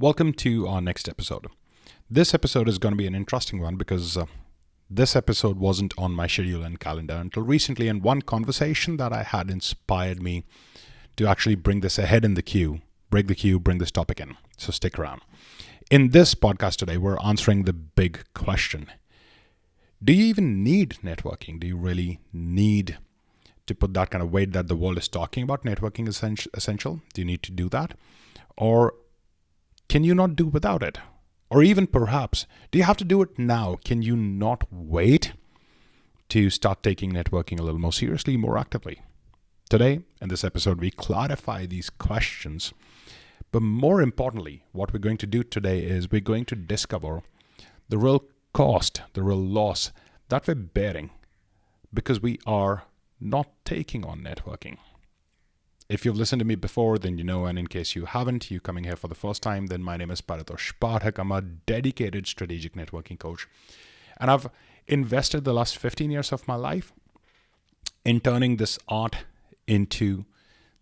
Welcome to our next episode. This episode is going to be an interesting one because this episode wasn't on my schedule and calendar until recently, and one conversation that I had inspired me to actually bring this ahead in the queue, break the queue, bring this topic in. So stick around. In this podcast today, we're answering the big question. Do you even need networking? Do you really need to put that kind of weight that the world is talking about? Networking is essential. Do you need to do that? Or can you not do without it? Or even perhaps, do you have to do it now? Can you not wait to start taking networking a little more seriously, more actively? Today, in this episode, we clarify these questions. But more importantly, what we're going to do today is we're going to discover the real cost, the real loss that we're bearing because we are not taking on networking. If you've listened to me before, then you know, and in case you haven't, you coming here for the first time, then my name is Paritosh. I'm a dedicated strategic networking coach. And I've invested the last 15 years of my life in turning this art into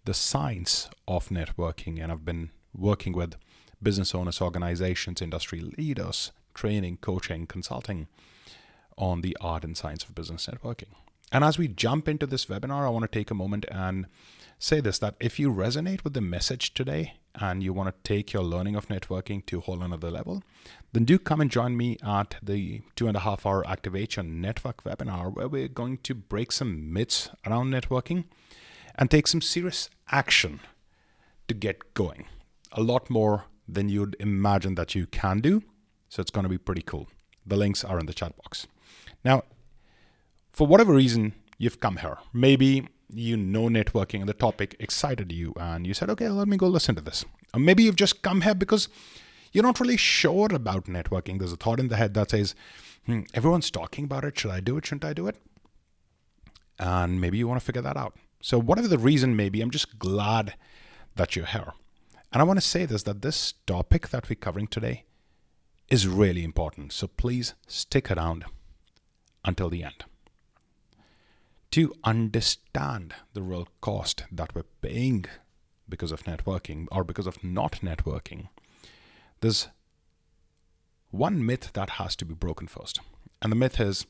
the science of networking. And I've been working with business owners, organizations, industry leaders, training, coaching, consulting on the art and science of business networking. And as we jump into this webinar, I want to take a moment and say this, that if you resonate with the message today and you want to take your learning of networking to a whole another level, then do come and join me at the 2.5-hour Activation Network webinar, where we're going to break some myths around networking and take some serious action to get going. A lot more than you'd imagine that you can do. So it's going to be pretty cool. The links are in the chat box. Now, for whatever reason you've come here, maybe you know networking and the topic excited you and you said, okay, let me go listen to this. Or maybe you've just come here because you're not really sure about networking. There's a thought in the head that says, everyone's talking about it. Should I do it? Shouldn't I do it? And maybe you want to figure that out. So whatever the reason may be, I'm just glad that you're here. And I want to say this, that this topic that we're covering today is really important. So please stick around until the end. To understand the real cost that we're paying because of networking or because of not networking, there's one myth that has to be broken first. And the myth is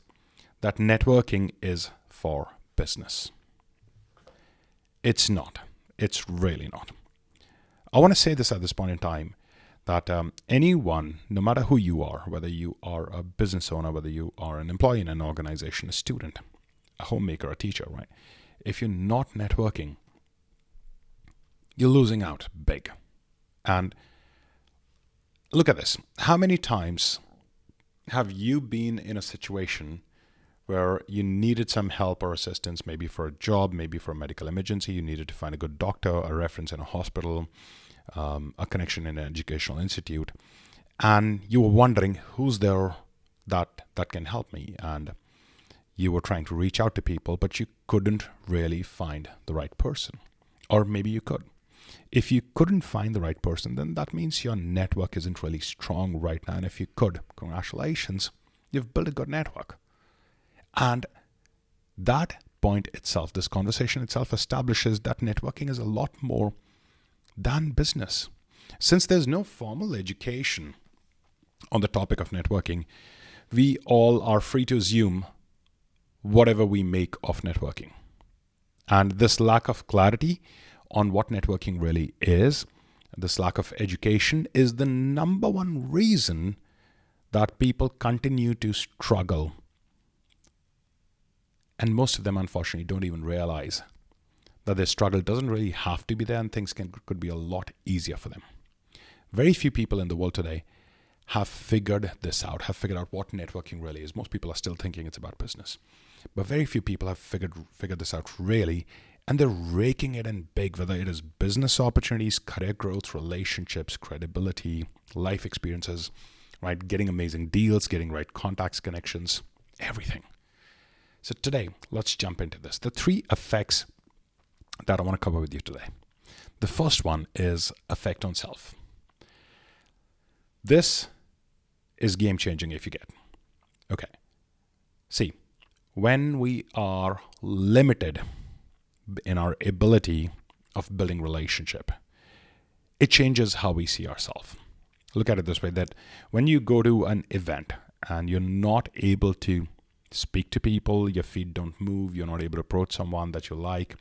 that networking is for business. It's not. It's really not. I want to say this at this point in time, that anyone, no matter who you are, whether you are a business owner, whether you are an employee in an organization, a student, a homemaker, a teacher, right? If you're not networking, you're losing out big. And look at this. How many times have you been in a situation where you needed some help or assistance, maybe for a job, maybe for a medical emergency, you needed to find a good doctor, a reference in a hospital, a connection in an educational institute, and you were wondering who's there that can help me, and you were trying to reach out to people, but you couldn't really find the right person. Or maybe you could. If you couldn't find the right person, then that means your network isn't really strong right now. And if you could, congratulations, you've built a good network. And that point itself, this conversation itself, establishes that networking is a lot more than business. Since there's no formal education on the topic of networking, we all are free to assume whatever we make of networking. And this lack of clarity on what networking really is, this lack of education, is the number one reason that people continue to struggle. And most of them, unfortunately, don't even realize that their struggle doesn't really have to be there, and things could be a lot easier for them. Very few people in the world today have figured this out, have figured out what networking really is. Most people are still thinking it's about business. But very few people have figured this out really, and they're raking it in big, whether it is business opportunities, career growth, relationships, credibility, life experiences, right? Getting amazing deals, getting right contacts, connections, everything. So today, let's jump into this. The 3 effects that I want to cover with you today. The first one is effect on self. This is game changing if you get. Okay. See, when we are limited in our ability of building relationship, it changes how we see ourselves. Look at it this way, that when you go to an event and you're not able to speak to people, your feet don't move, you're not able to approach someone that you like,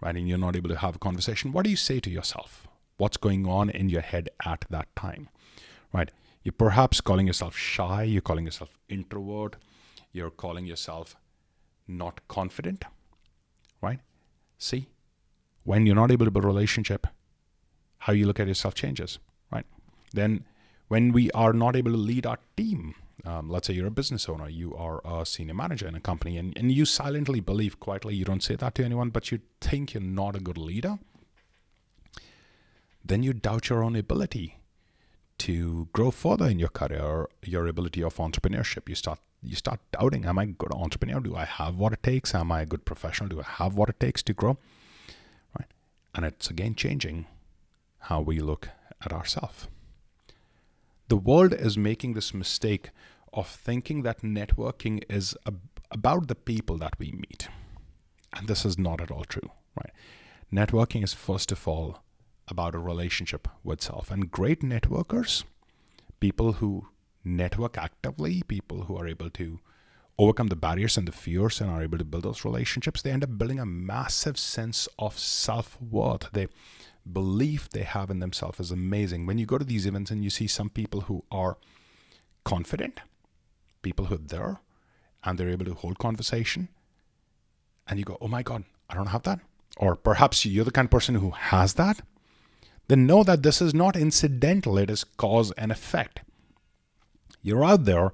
right, and you're not able to have a conversation, what do you say to yourself? What's going on in your head at that time, right? You're perhaps calling yourself shy, you're calling yourself introvert, you're calling yourself not confident, right? See, when you're not able to build a relationship, how you look at yourself changes, right? Then when we are not able to lead our team, let's say you're a business owner, you are a senior manager in a company, and you silently believe quietly, you don't say that to anyone, but you think you're not a good leader, then you doubt your own ability to grow further in your career, your ability of entrepreneurship. You start doubting, am I a good entrepreneur? Do I have what it takes? Am I a good professional? Do I have what it takes to grow? Right? And it's again changing how we look at ourselves. The world is making this mistake of thinking that networking is about the people that we meet. And this is not at all true, right? Networking is first of all about a relationship with self. And great networkers, people who network actively, people who are able to overcome the barriers and the fears and are able to build those relationships, they end up building a massive sense of self-worth. They belief they have in themselves is amazing. When you go to these events and you see some people who are confident, people who are there, and they're able to hold conversation, and you go, oh my God, I don't have that. Or perhaps you're the kind of person who has that, then know that this is not incidental. It is cause and effect. You're out there,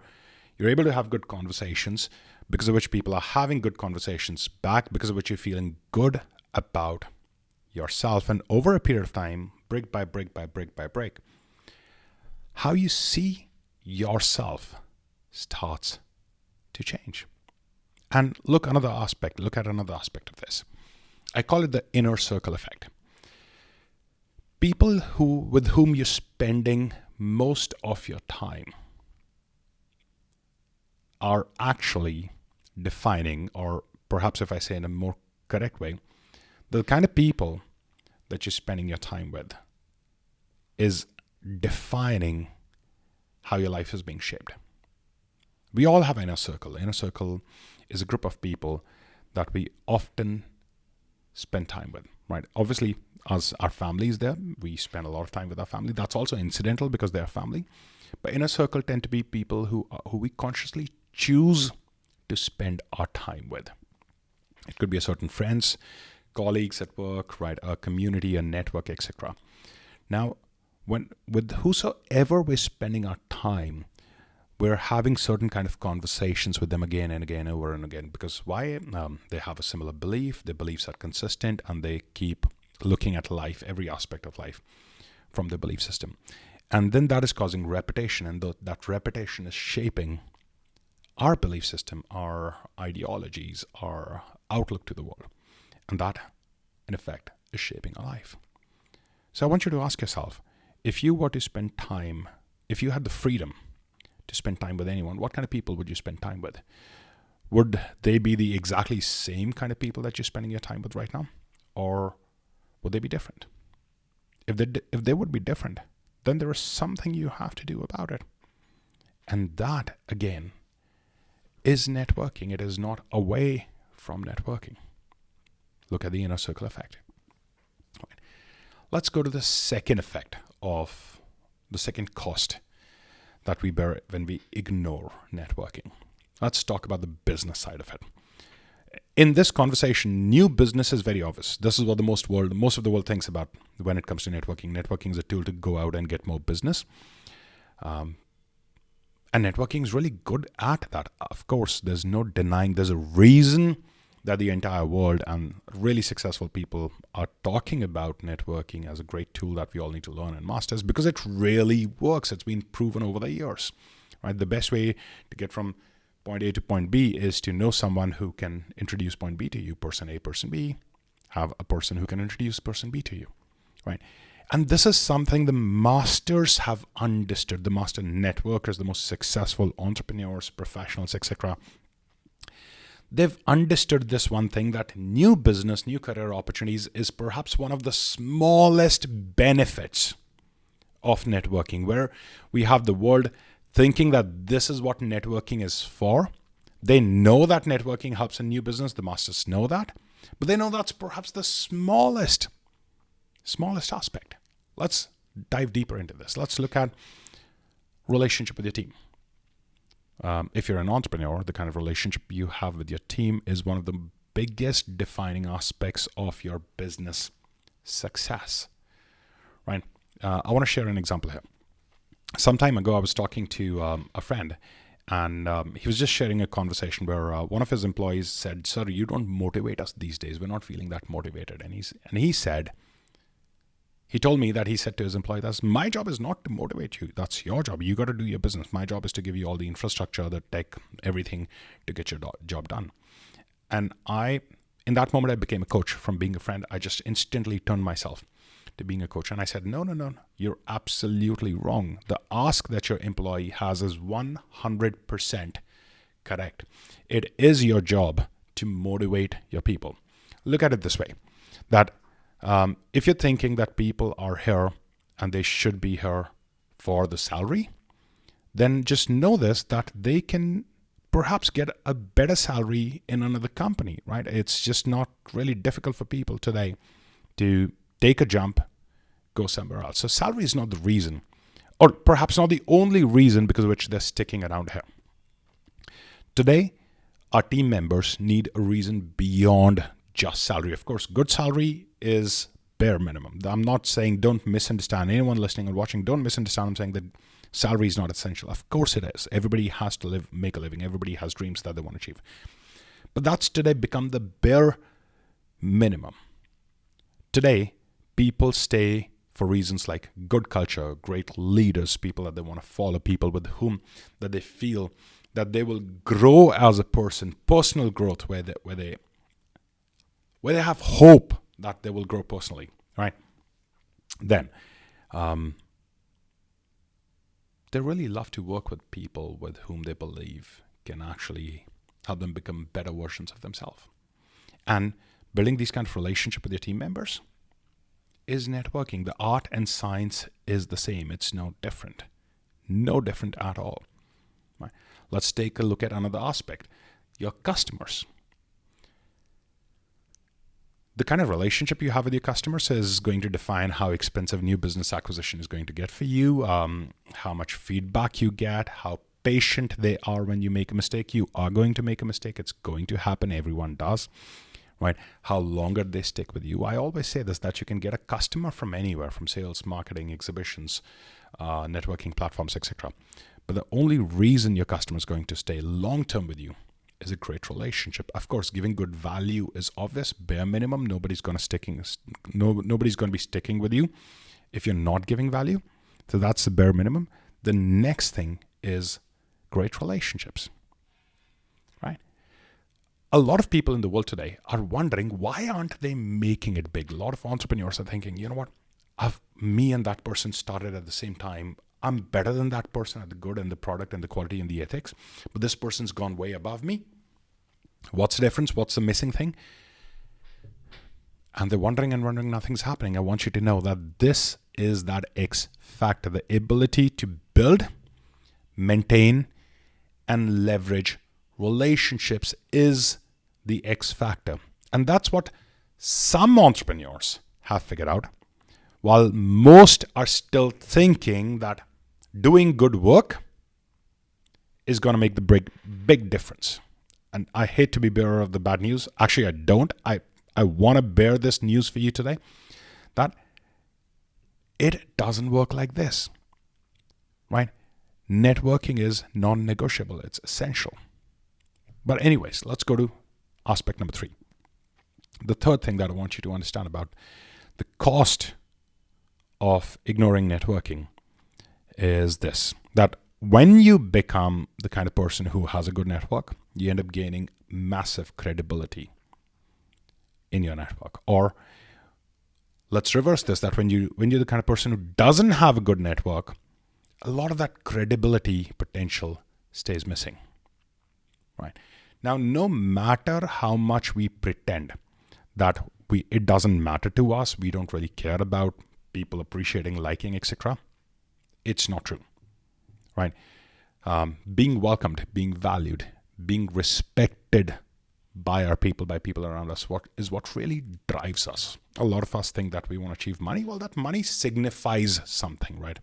you're able to have good conversations, because of which people are having good conversations back, because of which you're feeling good about yourself. And over a period of time, brick by brick by brick by brick, how you see yourself starts to change. And look at another aspect of this. I call it the inner circle effect. People with whom you're spending most of your time are actually defining, or perhaps if I say in a more correct way, the kind of people that you're spending your time with is defining how your life is being shaped. We all have an inner circle. Inner circle is a group of people that we often spend time with, right? Obviously, as our family is there, we spend a lot of time with our family. That's also incidental because they're family. But inner circle tend to be people who we consciously choose to spend our time with. It could be a certain friends, colleagues at work, right? A community, a network, etc. Now, with whosoever we're spending our time, we're having certain kind of conversations with them again and again, over and again. Because why? They have a similar belief, their beliefs are consistent, and they keep looking at life, every aspect of life, from their belief system. And then that is causing repetition, and that repetition is shaping our belief system, our ideologies, our outlook to the world. And that, in effect, is shaping our life. So I want you to ask yourself, if you were to spend time, if you had the freedom to spend time with anyone, what kind of people would you spend time with? Would they be the exactly same kind of people that you're spending your time with right now? Or would they be different? If they would be different, then there is something you have to do about it. And that, again, is networking. It is not away from networking. Look at the inner circle effect. Right. Let's go to the second effect of the second cost that we bear when we ignore networking. Let's talk about the business side of it. In this conversation, new business is very obvious. This is what most of the world thinks about when it comes to networking. Networking is a tool to go out and get more business. And networking is really good at that. Of course, there's no denying there's a reason that the entire world and really successful people are talking about networking as a great tool that we all need to learn and master, is because it really works. It's been proven over the years, right? The best way to get from point A to point B is to know someone who can introduce point B to you, person A, person B, have a person who can introduce person B to you, right? And this is something the masters have understood, the master networkers, the most successful entrepreneurs, professionals, etc. They've understood this one thing, that new business, new career opportunities is perhaps one of the smallest benefits of networking, where we have the world thinking that this is what networking is for. They know that networking helps in new business. The masters know that, but they know that's perhaps the smallest aspect. Let's dive deeper into this. Let's look at relationship with your team. If you're an entrepreneur, the kind of relationship you have with your team is one of the biggest defining aspects of your business success, right? I want to share an example here. Some time ago, I was talking to a friend, and he was just sharing a conversation where one of his employees said, "Sir, you don't motivate us these days. We're not feeling that motivated." And he told me that he said to his employee, "That's my job is not to motivate you. That's your job. You got to do your business. My job is to give you all the infrastructure, the tech, everything to get your job done." And in that moment, I became a coach. From being a friend, I just instantly turned myself to being a coach. And I said, no, you're absolutely wrong. The ask that your employee has is 100% correct. It is your job to motivate your people. Look at it this way, that if you're thinking that people are here and they should be here for the salary, then just know this, that they can perhaps get a better salary in another company, right? It's just not really difficult for people today to take a jump, go somewhere else. So salary is not the reason, or perhaps not the only reason because of which they're sticking around here. Today, our team members need a reason beyond just salary. Of course, good salary is bare minimum. I'm not saying, don't misunderstand. Anyone listening or watching, don't misunderstand. I'm saying that salary is not essential. Of course it is. Everybody has to make a living. Everybody has dreams that they want to achieve. But that's today become the bare minimum. Today, people stay for reasons like good culture, great leaders, people that they want to follow, people with whom that they feel that they will grow as a person, personal growth, where they have hope that they will grow personally, right? Then, they really love to work with people with whom they believe can actually help them become better versions of themselves. And building these kind of relationship with your team members is networking. The art and science is the same. It's no different at all. Right? Let's take a look at another aspect. Your customers. The kind of relationship you have with your customers is going to define how expensive new business acquisition is going to get for you, how much feedback you get, how patient they are when you make a mistake. You are going to make a mistake. It's going to happen. Everyone does, right? How longer they stick with you. I always say this, that you can get a customer from anywhere, from sales, marketing, exhibitions, networking platforms, etc. But the only reason your customer is going to stay long-term with you is a great relationship. Of course, giving good value is obvious, bare minimum. Nobody's going to be sticking with you if you're not giving value. So that's the bare minimum. The next thing is great relationships, right? A lot of people in the world today are wondering, why aren't they making it big? A lot of entrepreneurs are thinking, you know what? Me and that person started at the same time. I'm better than that person at the good and the product and the quality and the ethics, but this person's gone way above me. What's the difference? What's the missing thing? And they're wondering, nothing's happening. I want you to know that this is that X factor, the ability to build, maintain, and leverage relationships is the X factor. And that's what some entrepreneurs have figured out, while most are still thinking that doing good work is going to make the big difference. And I hate to be bearer of the bad news. Actually, I don't. I want to bear this news for you today, that it doesn't work like this, right? Networking is non-negotiable. It's essential. But anyways, let's go to aspect number 3. The third thing that I want you to understand about the cost of ignoring networking is this, that when you become the kind of person who has a good network, you end up gaining massive credibility in your network. Or let's reverse this, that when you're the kind of person who doesn't have a good network, a lot of that credibility potential stays missing, right? Now, no matter how much we pretend that it doesn't matter to us, we don't really care about people appreciating, liking, etc., It's not true, right? Being welcomed, being valued, being respected by people around us, what really drives us. A lot of us think that we want to achieve money. Well, that money signifies something, right?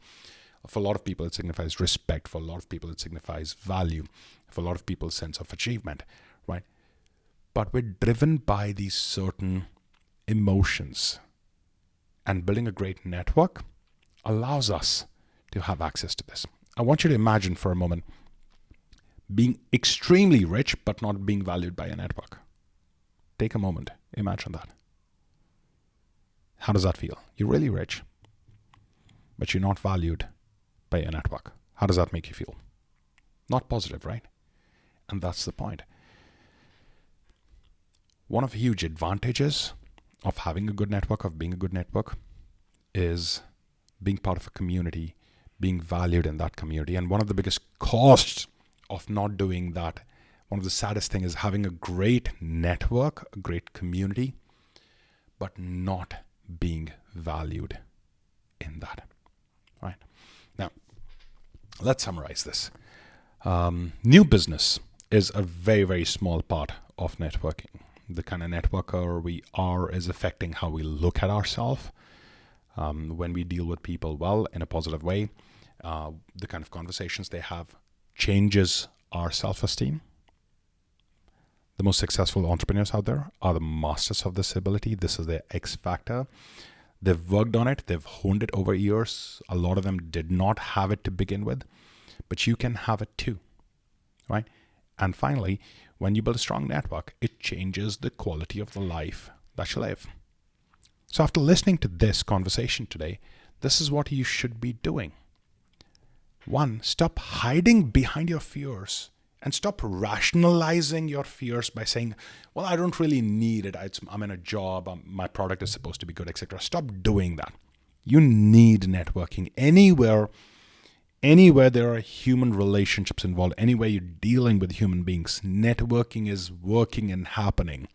For a lot of people, it signifies respect. For a lot of people, it signifies value. For a lot of people, sense of achievement, right? But we're driven by these certain emotions. And building a great network allows us to have access to this. I want you to imagine for a moment being extremely rich but not being valued by a network. Take a moment. Imagine that. How does that feel? You're really rich, but you're not valued by a network. How does that make you feel? Not positive, right? And that's the point. One of the huge advantages of having a good network, of being a good network, is being part of a community, being valued in that community. And one of the biggest costs of not doing that, one of the saddest things, is having a great network, a great community, but not being valued in that. Right? Now, let's summarize this. New business is a very, very small part of networking. The kind of networker we are is affecting how we look at ourselves. When we deal with people well in a positive way, the kind of conversations they have changes our self-esteem. The most successful entrepreneurs out there are the masters of this ability. This is their X factor. They've worked on it. They've honed it over years. A lot of them did not have it to begin with, but you can have it too, right? And finally, when you build a strong network, it changes the quality of the life that you live. So after listening to this conversation today, this is what you should be doing. 1, stop hiding behind your fears and stop rationalizing your fears by saying, well, I don't really need it. I'm in a job. My product is supposed to be good, etc. Stop doing that. You need networking anywhere there are human relationships involved, anywhere you're dealing with human beings. Networking is working and happening,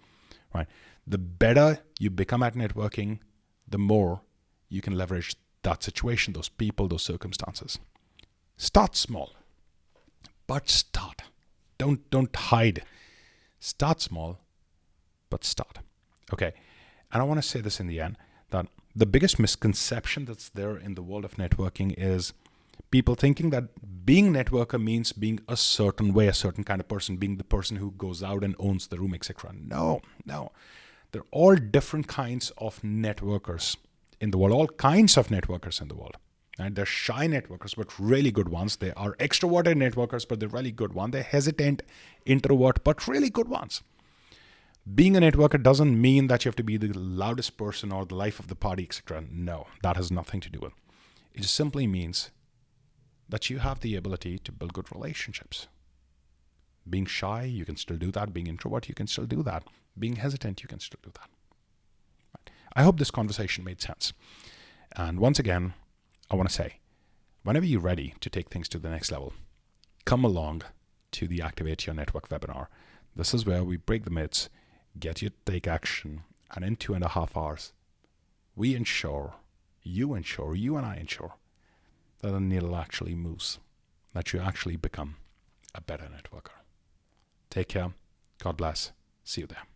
right? The better you become at networking, the more you can leverage that situation, those people, those circumstances. Start small, but start. Don't hide. Start small, but start. Okay. And I want to say this in the end, that the biggest misconception that's there in the world of networking is people thinking that being a networker means being a certain way, a certain kind of person, being the person who goes out and owns the room, etc. No. There are all different kinds of networkers in the world, all kinds of networkers in the world. And they're shy networkers, but really good ones. They are extroverted networkers, but they're really good ones. They're hesitant, introvert, but really good ones. Being a networker doesn't mean that you have to be the loudest person or the life of the party, etc. No, that has nothing to do with it. It just simply means that you have the ability to build good relationships. Being shy, you can still do that. Being introvert, you can still do that. Being hesitant, you can still do that. Right. I hope this conversation made sense. And once again, I want to say, whenever you're ready to take things to the next level, come along to the Activate Your Network webinar. This is where we break the myths, get you to take action, and in 2.5 hours, you and I ensure that the needle actually moves, that you actually become a better networker. Take care. God bless. See you there.